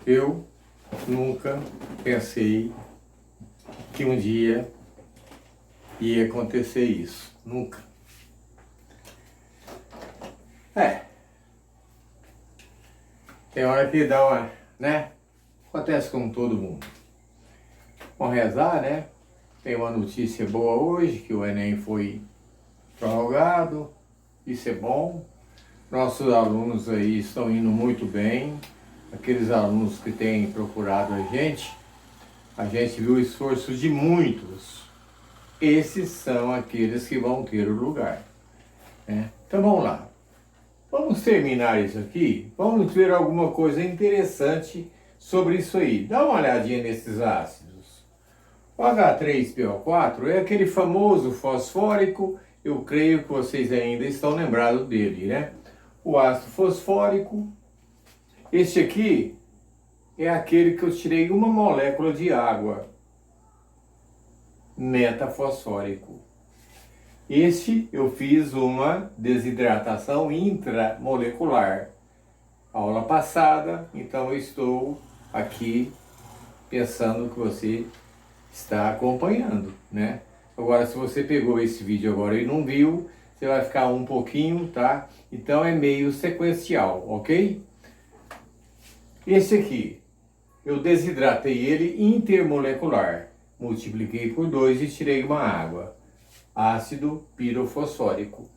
Eu nunca pensei que um dia ia acontecer isso. Nunca. Tem hora que dá uma, né? Acontece com todo mundo. Vamos rezar, né? Tem uma notícia boa hoje, que o Enem foi prorrogado. Isso é bom. Nossos alunos aí estão indo muito bem. Aqueles alunos que têm procurado a gente viu o esforço de muitos. Esses são aqueles que vão ter o lugar, né? Então vamos lá. Vamos terminar isso aqui. Vamos ver alguma coisa interessante sobre isso aí. Dá uma olhadinha nesses ácidos. O H3PO4 é aquele famoso fosfórico. Eu creio que vocês ainda estão lembrados dele, né? O ácido fosfórico. Este aqui é aquele que eu tirei uma molécula de água. Metafosfórico. Este eu fiz uma desidratação intramolecular. Aula passada, então eu estou aqui pensando que você está acompanhando, né? Agora, se você pegou esse vídeo agora e não viu, você vai ficar um pouquinho, tá? Então é meio sequencial, ok? Esse aqui, eu desidratei ele intermolecular. Multipliquei por 2 e tirei uma água. Ácido pirofosfórico.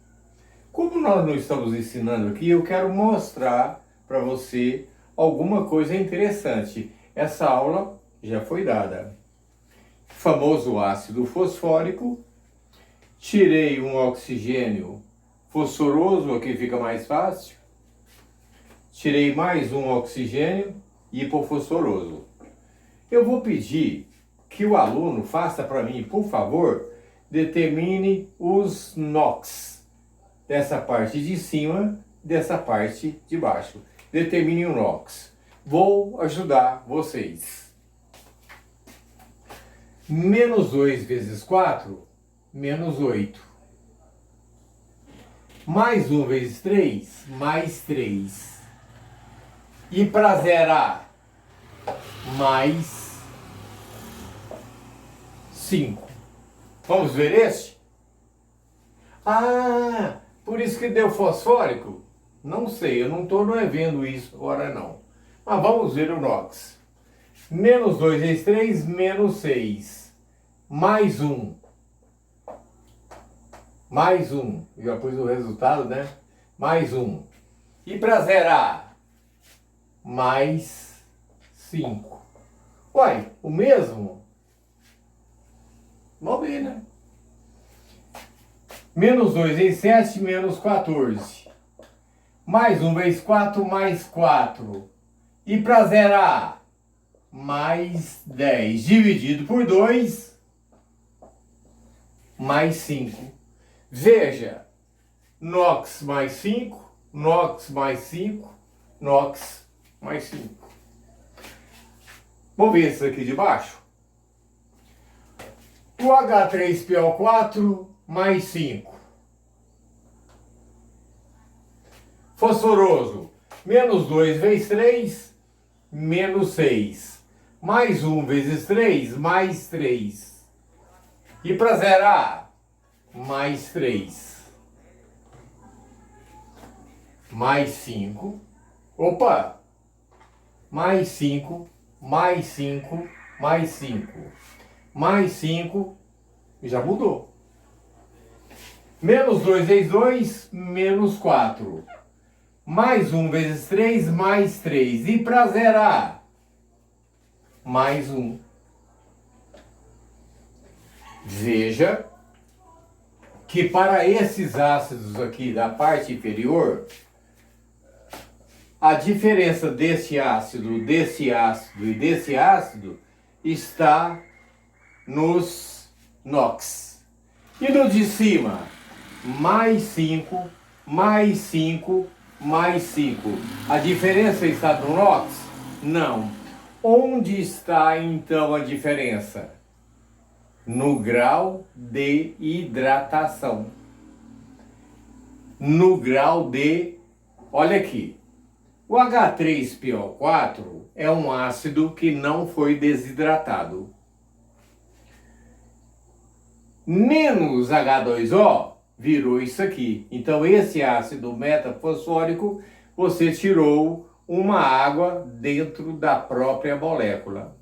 Como nós não estamos ensinando aqui, eu quero mostrar para você alguma coisa interessante. Essa aula já foi dada. Famoso ácido fosfórico. Tirei um oxigênio fosforoso, aqui fica mais fácil. Tirei mais um oxigênio hipofosforoso. Eu vou pedir que o aluno faça para mim, por favor, determine os NOx dessa parte de cima, dessa parte de baixo. Determine o NOx. Vou ajudar vocês. Menos 2 vezes 4, menos 8. Mais 1 vezes 3, mais 3. E para zerar, mais 5. Vamos ver este? Ah, por isso que deu fosfórico? Não sei, eu não estou vendo isso agora não. Mas vamos ver o NOx. Menos 2 vezes 3, menos 6. Mais 1. Mais 1. Já pus o resultado, né? Mais 1. E para zerar? Mais 5. Uai, o mesmo? Vamos ver, né? Menos 2 vezes 7, menos 14. Mais 1 vezes 4, mais 4. E para zerar? Mais 10. Dividido por 2, mais 5. Veja, NOx mais 5, NOx mais 5, NOx mais 5. Vamos ver esse aqui de baixo? O H3PO4 mais 5. Fosforoso, menos 2 vezes 3, menos 6. Mais 1 vezes 3, mais 3. E para zerar, mais 3. Mais 5. Opa! Mais 5, mais 5, mais 5. Mais 5, já mudou. Menos 2 vezes 2, menos 4. Mais 1 vezes 3, mais 3. E para zerar? Mais 1. Veja que para esses ácidos aqui da parte inferior, a diferença desse ácido e desse ácido está nos NOx. E no de cima, mais 5, mais 5, mais 5. A diferença está no NOx? Não. Onde está então a diferença? No grau de hidratação. No grau de, olha aqui, O H3PO4 é um ácido que não foi desidratado. Menos H2O virou isso aqui. Então, esse ácido metafosfórico, você tirou uma água dentro da própria molécula.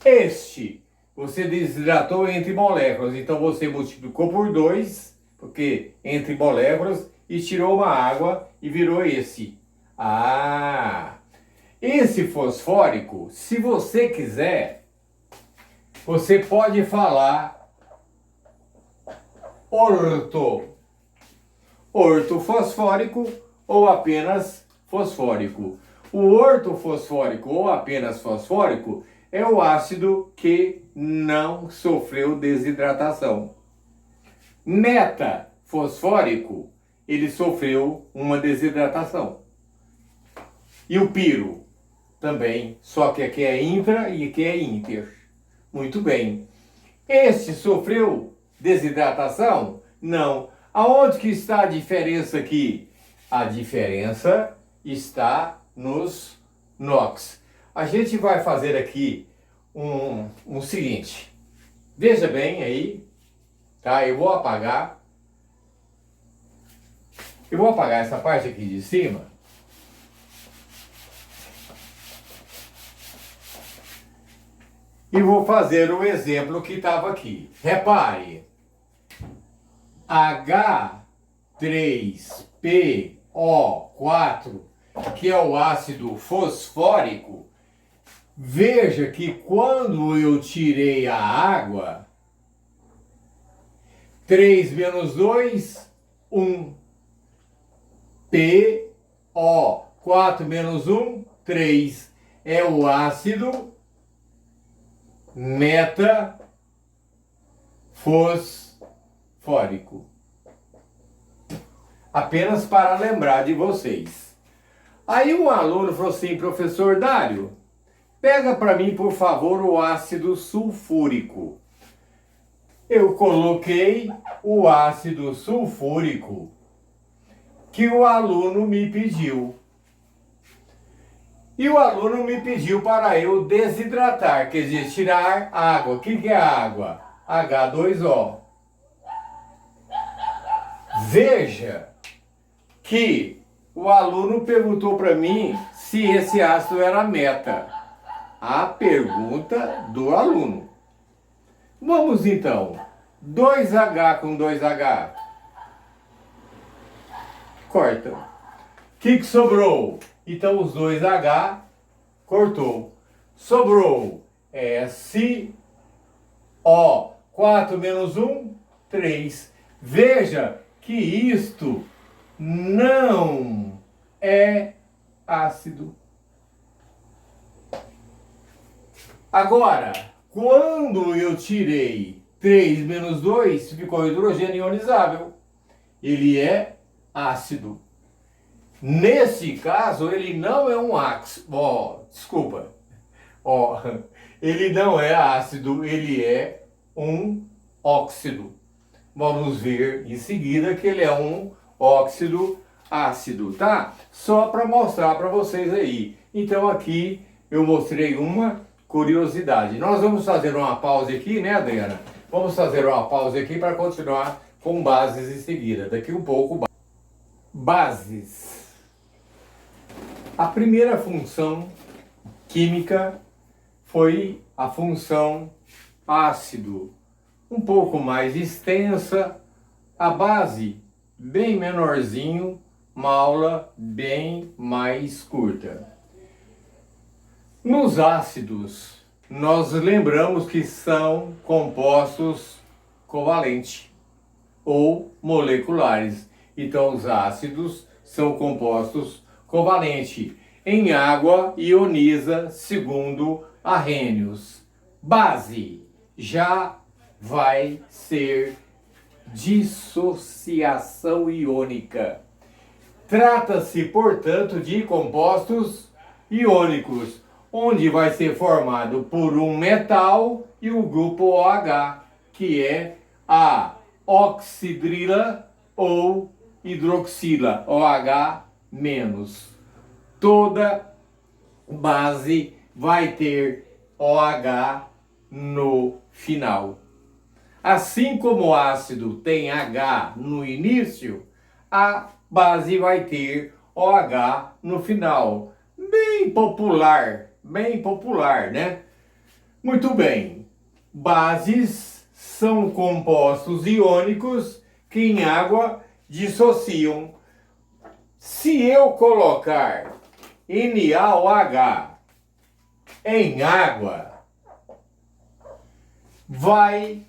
Este, você desidratou entre moléculas. Então, você multiplicou por 2, porque entre moléculas, e tirou uma água e virou esse. Ah! Esse fosfórico, se você quiser, você pode falar ortofosfórico ou apenas fosfórico. O ortofosfórico ou apenas fosfórico é o ácido que não sofreu desidratação. Metafosfórico, ele sofreu uma desidratação. E o piro também, só que aqui é intra e aqui é inter. Muito bem. Este sofreu desidratação? Não. Aonde que está a diferença aqui? A diferença está nos NOx. A gente vai fazer aqui um seguinte. Veja bem aí, tá? Eu vou apagar essa parte aqui de cima. E vou fazer o exemplo que estava aqui. Repare, H3PO4, que é o ácido fosfórico, veja que quando eu tirei a água, 3 menos 2, 1. PO, 4 menos 1, 3. É o ácido metafosfórico. Apenas para lembrar de vocês. Aí um aluno falou assim, professor Dário, pega para mim, por favor, o ácido sulfúrico. Eu coloquei o ácido sulfúrico que o aluno me pediu. E o aluno me pediu para eu desidratar, quer dizer, tirar água. O que é água? H2O. Veja que o aluno perguntou para mim se esse ácido era meta. A pergunta do aluno. Vamos então. 2H com 2H. Corta. O que sobrou? Então os 2H cortou. Sobrou SO. 4 menos 1, 3. Veja que isto não é ácido. Agora, quando eu tirei 3 menos 2, ficou hidrogênio ionizável. Ele é ácido. Nesse caso, ele não é um ácido. Ele não é ácido, ele é um óxido. Vamos ver em seguida que ele é um óxido ácido, tá? Só para mostrar para vocês aí. Então aqui eu mostrei uma curiosidade. Nós vamos fazer uma pausa aqui, né, Adriana? Vamos fazer uma pausa aqui para continuar com bases em seguida. Daqui um pouco, bases. A primeira função química foi a função ácido, um pouco mais extensa, a base bem menorzinho, uma aula bem mais curta. Nos ácidos, nós lembramos que são compostos covalentes ou moleculares. Então, os ácidos são compostos covalentes. Em água, ioniza segundo Arrhenius. Base já vai ser dissociação iônica. Trata-se, portanto, de compostos iônicos, onde vai ser formado por um metal e o grupo OH, que é a oxidrila ou hidroxila, OH-. toda base vai ter OH no final. Assim como o ácido tem H no início, a base vai ter OH no final. Bem popular, né? Muito bem. Bases são compostos iônicos que em água dissociam. Se eu colocar NaOH em água, vai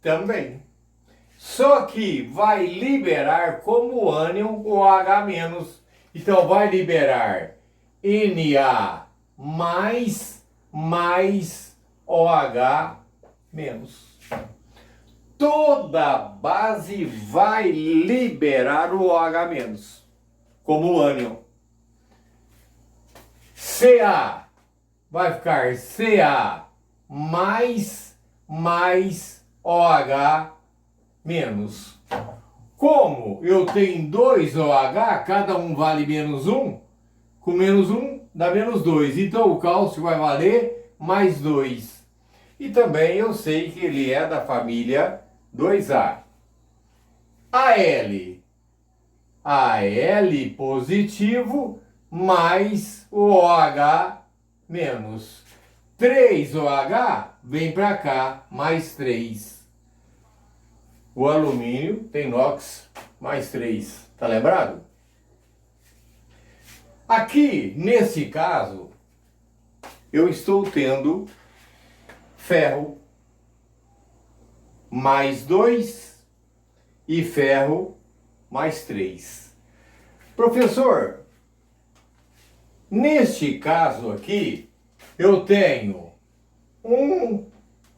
também. Só que vai liberar como ânion o H-. Então vai liberar Na mais OH-. Toda base vai liberar o OH- como ânion. Ca vai ficar Ca mais OH-. Como eu tenho 2 OH, cada um vale -1, com -1 dá -2. Então o cálcio vai valer mais 2. E também eu sei que ele é da família 2A. Al positivo mais o OH-. 3 OH vem para cá, mais 3. O alumínio tem NOx mais 3. Tá lembrado? Aqui, nesse caso, eu estou tendo ferro mais 2 e ferro mais 3. Professor, neste caso aqui, eu tenho um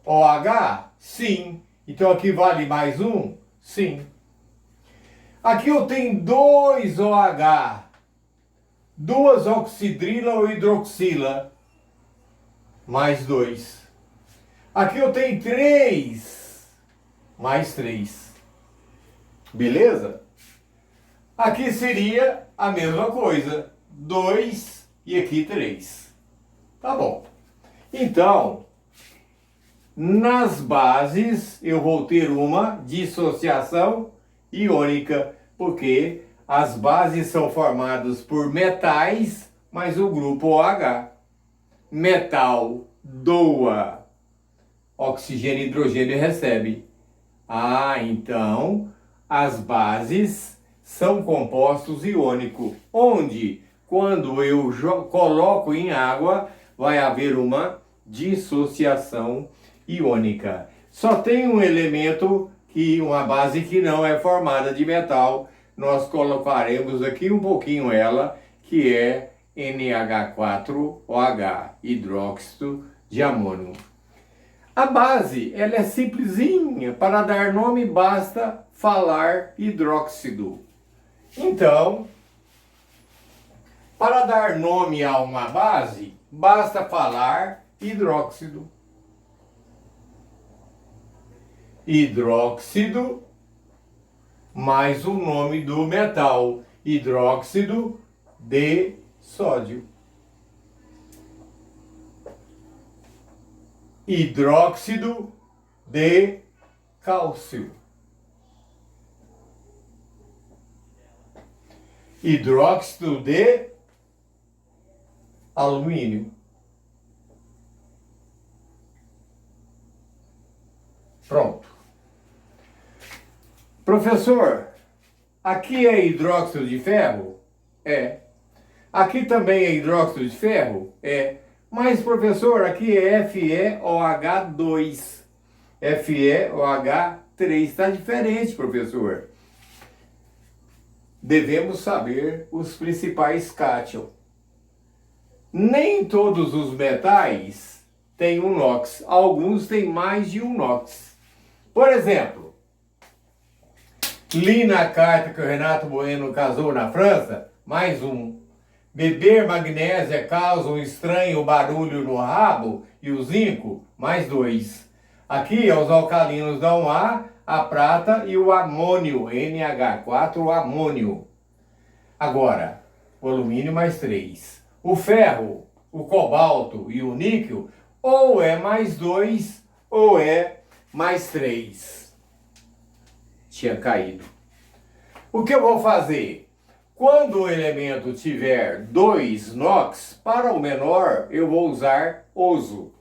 OH? Sim. Então aqui vale mais 1? Sim. Aqui eu tenho 2 OH, 2 oxidrila ou hidroxila, mais 2. Aqui eu tenho 3, mais 3. Beleza? Aqui seria a mesma coisa, 2 e aqui 3. Tá bom. Então, nas bases eu vou ter uma dissociação iônica, porque as bases são formadas por metais, mas o grupo OH. Metal doa oxigênio e hidrogênio e recebe. Então as bases são compostos iônicos, onde quando eu coloco em água vai haver uma dissociação iônica. Só tem um elemento, uma base que não é formada de metal. Nós colocaremos aqui um pouquinho ela, que é NH4OH, hidróxido de amônio. A base, ela é simplesinha, para dar nome basta falar hidróxido. Então, para dar nome a uma base, basta falar hidróxido. Hidróxido mais o nome do metal, hidróxido de sódio. Hidróxido de cálcio. Hidróxido de alumínio. Pronto. Professor, aqui é hidróxido de ferro? É. Aqui também é hidróxido de ferro? É. Mas, professor, aqui é FeOH2. FeOH3 está diferente, professor. Devemos saber os principais cátions. Nem todos os metais têm um NOx. Alguns têm mais de um NOx. Por exemplo, li na carta que o Renato Bueno casou na França, mais um. Beber magnésia causa um estranho barulho no rabo e o zinco, mais 2. Aqui os alcalinos dão A, a prata e o amônio, NH4, o amônio. Agora, o alumínio mais 3. O ferro, o cobalto e o níquel, ou é mais 2 ou é mais 3. Tinha caído. O que eu vou fazer? Quando o elemento tiver 2 NOx, para o menor eu vou usar oso.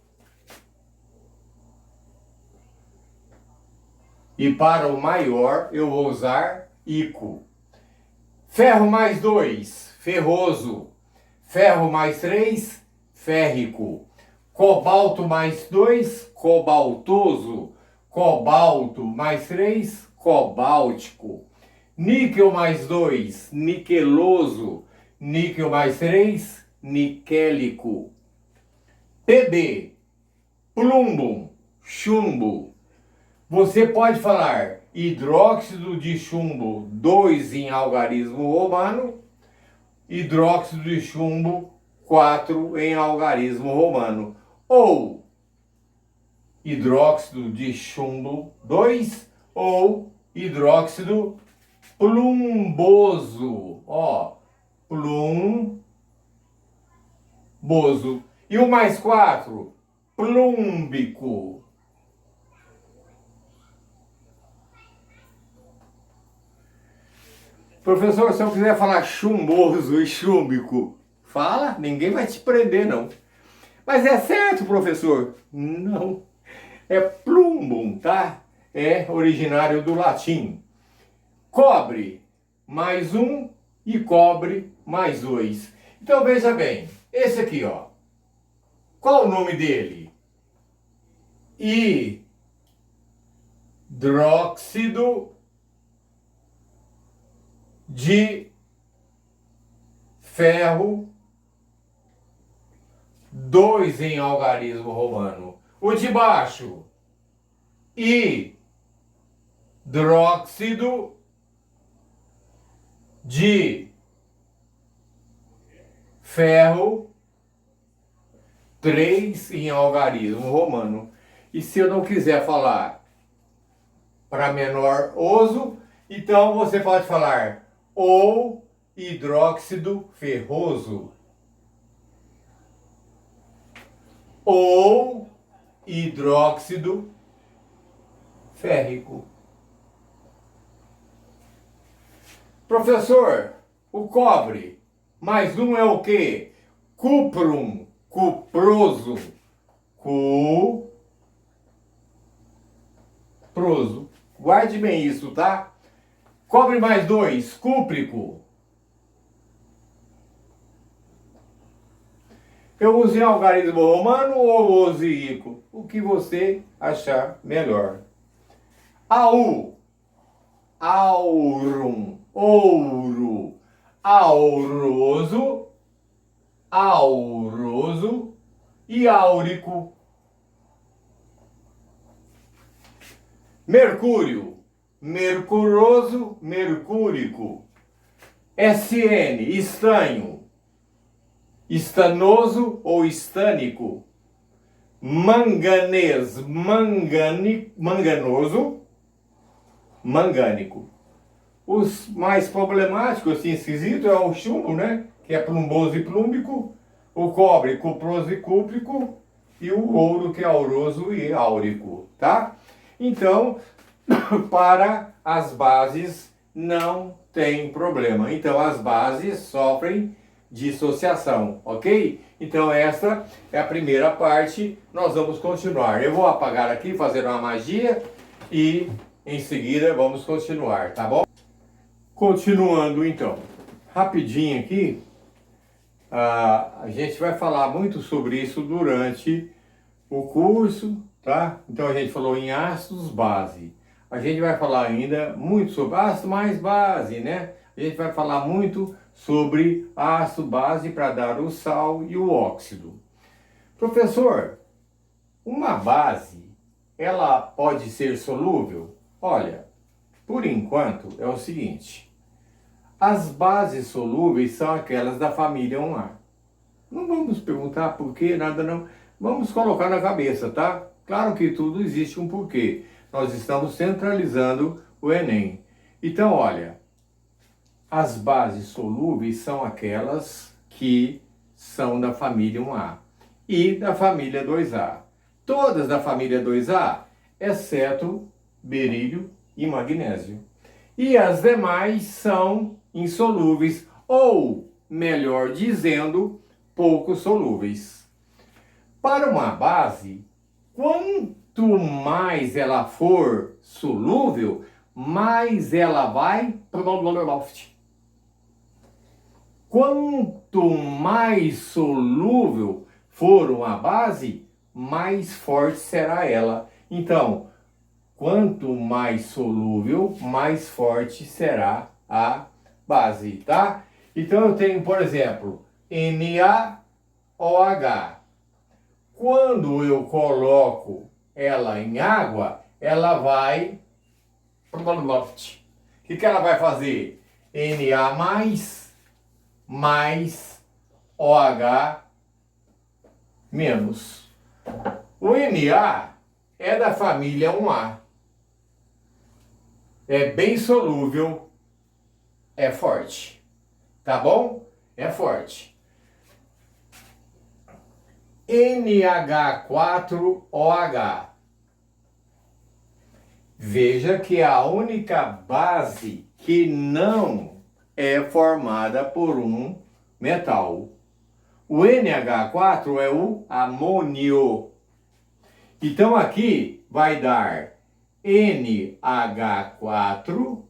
E para o maior eu vou usar ico. Ferro mais 2, ferroso. Ferro mais 3, férrico. Cobalto mais 2, cobaltoso. Cobalto mais 3, cobáltico. Níquel mais 2, niqueloso. Níquel mais 3, niquélico. Pb, plumbo, chumbo. Você pode falar hidróxido de chumbo 2 em algarismo romano, hidróxido de chumbo 4 em algarismo romano, ou hidróxido de chumbo 2 ou hidróxido plumboso, ó, plumboso. E o mais 4, plúmbico. Professor, se eu quiser falar chumboso e chúmbico, fala, ninguém vai te prender, não. Mas é certo, professor? Não. É plumbum, tá? É originário do latim. Cobre mais 1 e cobre mais 2. Então veja bem, esse aqui, ó. Qual o nome dele? Hidróxido de ferro 2 em algarismo romano. O de baixo, hidróxido de ferro 3 em algarismo romano. E se eu não quiser falar para menor oso, então você pode falar ou hidróxido ferroso, ou hidróxido férrico. Professor, o cobre mais 1 é o quê? Cuprum, cuproso, cuproso. Guarde bem isso, tá? Cobre mais 2, cúprico. Eu usei algarismo romano ou use ico? O que você achar melhor. AU, aurum, ouro, auroso, auroso e áurico. Mercúrio, mercuroso, mercúrico. SN, estanho, estanoso ou estânico. Manganês, manganoso, mangânico. Os mais problemáticos, assim, esquisito, é o chumbo, né? Que é plumboso e plúmbico. O cobre, cuproso e cúprico. E o ouro, que é auroso e áurico, tá? Então, para as bases não tem problema. Então, as bases sofrem dissociação, ok? Então, essa é a primeira parte. Nós vamos continuar. Eu vou apagar aqui, fazer uma magia e em seguida vamos continuar, tá bom? Continuando então, rapidinho aqui, a gente vai falar muito sobre isso durante o curso, tá? Então a gente falou em ácidos base. A gente vai falar ainda muito sobre ácido mais base, né? A gente vai falar muito sobre ácido base para dar o sal e o óxido. Professor, uma base, ela pode ser solúvel? Olha, por enquanto é o seguinte. As bases solúveis são aquelas da família 1A. Não vamos perguntar por quê, nada não. Vamos colocar na cabeça, tá? Claro que tudo existe um porquê. Nós estamos centralizando o Enem. Então, olha, as bases solúveis são aquelas que são da família 1A e da família 2A. Todas da família 2A, exceto berílio e magnésio. E as demais são insolúveis, ou, melhor dizendo, pouco solúveis. Para uma base, quanto mais ela for solúvel, mais ela vai quanto mais solúvel for uma base, mais forte será ela. Então, quanto mais solúvel, mais forte será a base, tá? Então eu tenho, por exemplo, NaOH. Quando eu coloco ela em água, ela vai... O que ela vai fazer? Na mais OH menos. O Na é da família 1A. É bem solúvel, é forte. Tá bom? É forte. NH4OH. Veja que é a única base que não é formada por um metal. O NH4 é o amônio. Então aqui vai dar NH4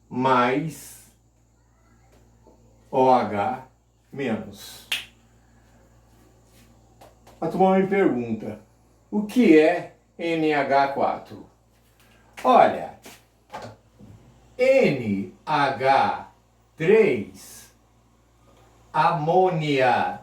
mais OH menos. A turma me pergunta, o que é NH4? Olha, NH3, amônia.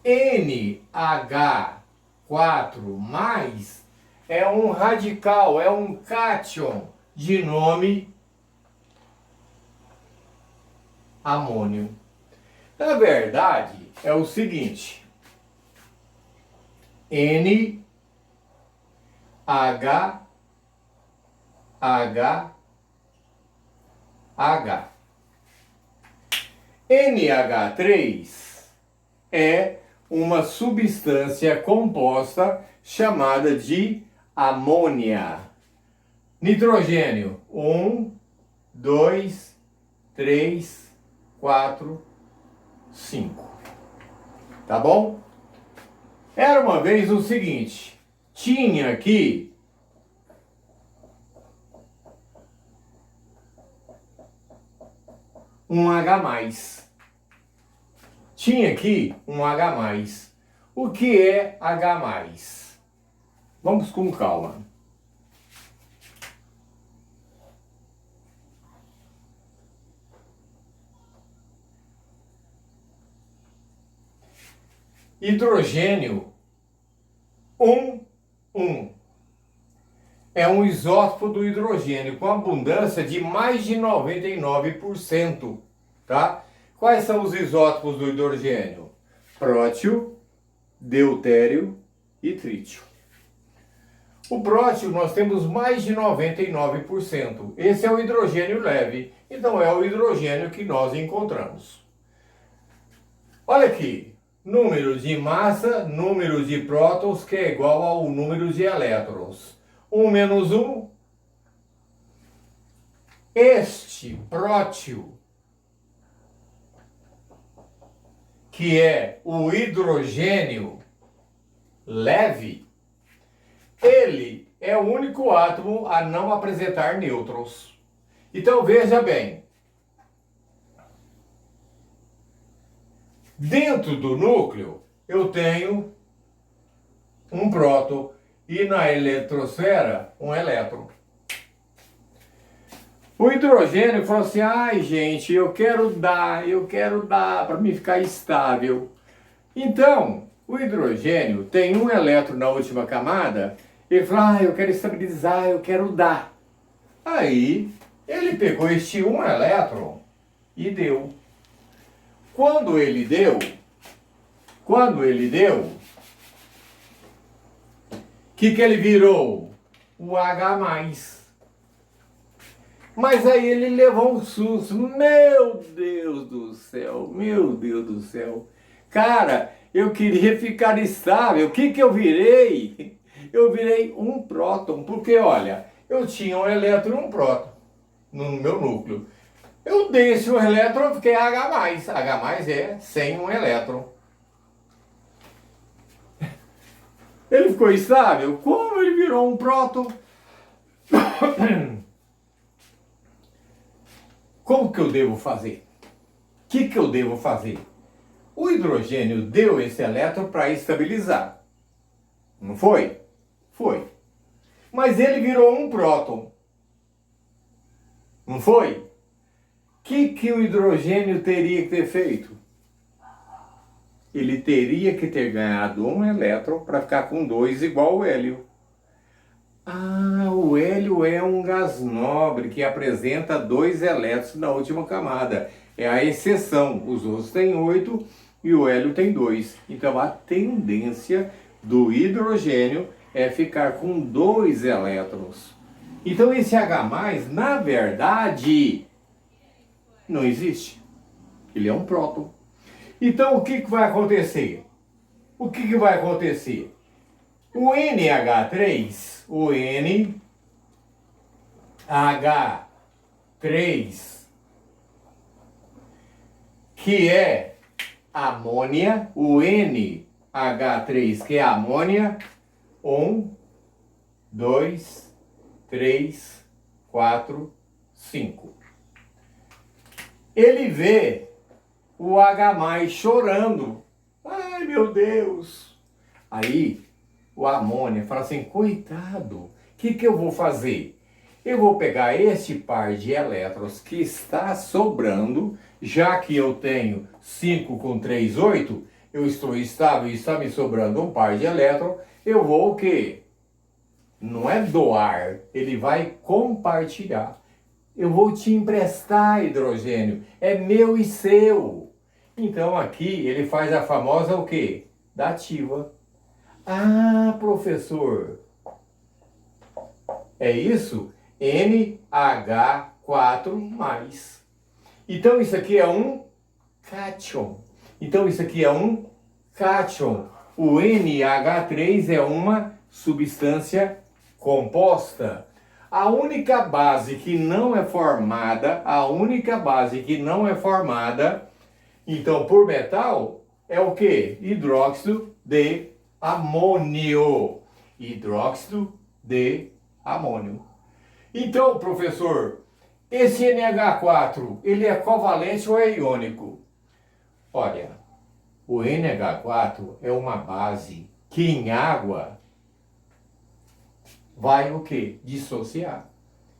NH4 mais é um radical, é um cátion de nome amônio. Na verdade, é o seguinte: NH NH3 é uma substância composta chamada de amônia. Nitrogênio, 1, 2, 3, 4, 5. Tá bom? Era uma vez o seguinte, tinha aqui um H+. Tinha aqui um H+. O que é H+? Vamos com calma. Hidrogênio 1,1. É um isótopo do hidrogênio com abundância de mais de 99%, tá? Quais são os isótopos do hidrogênio? Prótio, deutério e trítio. O prótio nós temos mais de 99%. Esse é o hidrogênio leve, então é o hidrogênio que nós encontramos. Olha aqui, número de massa, número de prótons que é igual ao número de elétrons. 1 menos 1. Este prótio, que é o hidrogênio leve, ele é o único átomo a não apresentar nêutrons. Então veja bem, dentro do núcleo eu tenho um próton e na eletrosfera um elétron. O hidrogênio falou assim, ai gente, eu quero dar para me ficar estável. Então, o hidrogênio tem um elétron na última camada, ele falou, eu quero estabilizar, eu quero dar. Aí, ele pegou este um elétron e deu. Quando ele deu, o que ele virou? O H+. Mas aí ele levou um susto. Meu Deus do céu, meu Deus do céu. Cara, eu queria ficar estável. O que que eu virei? Eu virei um próton, porque olha, eu tinha um elétron e um próton no meu núcleo. Eu desse um elétron, eu fiquei H+. H+ é sem um elétron. Ele ficou estável? Como ele virou um próton? Como que eu devo fazer? O que eu devo fazer? O hidrogênio deu esse elétron para estabilizar. Não foi? Foi. Mas ele virou um próton. Não foi? O que o hidrogênio teria que ter feito? Ele teria que ter ganhado um elétron para ficar com dois igual o hélio. Ah, o hélio é um gás nobre que apresenta dois elétrons na última camada. É a exceção. Os outros têm 8 e o hélio tem 2. Então a tendência do hidrogênio é ficar com 2 elétrons. Então esse H+, na verdade, não existe. Ele é um próton. Então o que vai acontecer? O que vai acontecer? O NH3, o NH3, que é amônia, o NH3, que é amônia, 1, 2, 3, 4, 5. Ele vê o H+ chorando. Ai, meu Deus! Aí, o amônia fala assim, coitado, o que eu vou fazer? Eu vou pegar este par de elétrons que está sobrando, já que eu tenho 5 com 3, 8, eu estou estável e está me sobrando um par de elétrons, eu vou o quê? Não é doar, ele vai compartilhar. Eu vou te emprestar hidrogênio, é meu e seu. Então aqui ele faz a famosa o quê? Dativa. Ah, professor, é isso? NH4+. Então isso aqui é um cátion. Então isso aqui é um cátion. O NH3 é uma substância composta. A única base que não é formada, então por metal, é o que? Hidróxido de amônio. Hidróxido de amônio. Então, professor, esse NH4, ele é covalente ou é iônico? Olha, o NH4 é uma base que em água vai o quê? Dissociar.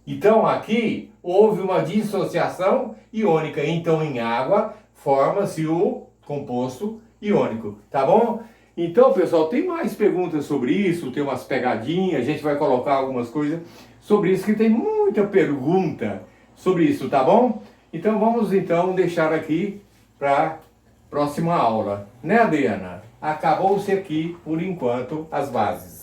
Então aqui houve uma dissociação iônica. Então em água forma-se o composto iônico, tá bom? Então, pessoal, tem mais perguntas sobre isso, tem umas pegadinhas, a gente vai colocar algumas coisas sobre isso, que tem muita pergunta sobre isso, tá bom? Então vamos então deixar aqui para próxima aula, né, Adriana? Acabou-se aqui, por enquanto, as bases.